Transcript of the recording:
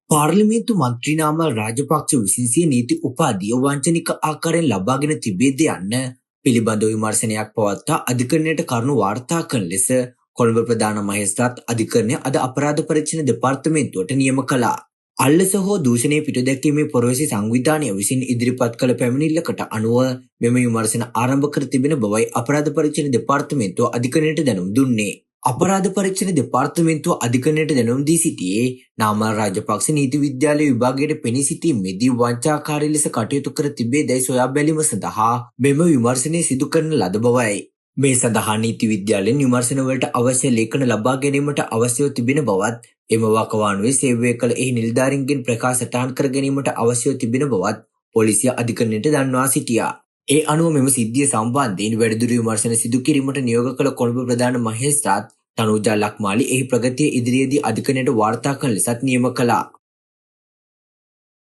පාර්ලිමේන්තු මන්ත්‍රී නාමල් රාජපක්ෂ විසින් සිය නීති උපාධිය වංචනික ආකාරයෙන් ලබාගෙන තිබේද යන්න පිළිබඳව විමර්ශනයක් පවත්වා අධිකරණයට කරුණු වාර්තා කරන ලෙස කොළඹ ප්‍රධාන මහේස්ත්‍රාත් අධිකරණය අද අපරාධ පරීක්ෂණ දෙපාර්තමේන්තුවට නියම කළා. අල්ලස හෝ දූෂණය පිටුදැකීමේ පුරවැසි සංවිධානය විසින් ඉදිරිපත් කළ පැමිණිල්ලකට අනුව මෙම විමර්ශන ආරම්භ කර තිබෙන බවයි අපරාධ පරීක්ෂණ දෙපාර්තමේන්තුව අධිකරණයට දැනුම් දුන්නේ. අපරාධ පරීක්ෂණ දෙපාර්තමේන්තුව අධිකරණයට දැනුම් දී සිටියේ නාමල් රාජපක්ෂ නීති විද්‍යාලය විභාගයට පෙනී සිටීමේදී වංචාකාරී ලෙස කටයුතු කර තිබේදැයි සොයා බැලීම සඳහා මෙම විමර්ශනය සිදු කරන ලද බවයි. මේ සඳහා නීති විද්‍යාලයෙන් විමර්ශනවලට අවශ්‍ය ලේඛන ලබා ගැනීමට අවශ්‍යව තිබෙන බවත් එම වකවානුවේ සේවය කළ එහි නිලධාරීන්ගෙන් ප්‍රකාශ සටහන් කර ගැනීමට අවශ්‍යව තිබෙන බවත් පොලිසිය අධිකරණයට දන්වා සිටියා. ඒ අනුව මෙම සිද්ධිය සම්බන්ධයෙන් වැඩිදුර විමර්ශන සිදු කිරීමට නියෝග කළ කොළඹ ප්‍රධාන මහේස්ත්‍රාත් තනූජා ලක්මාලි එහි ප්‍රගතිය ඉදිරියේදී අධිකරණයට වාර්තා කරන ලෙසත් නියම කළා.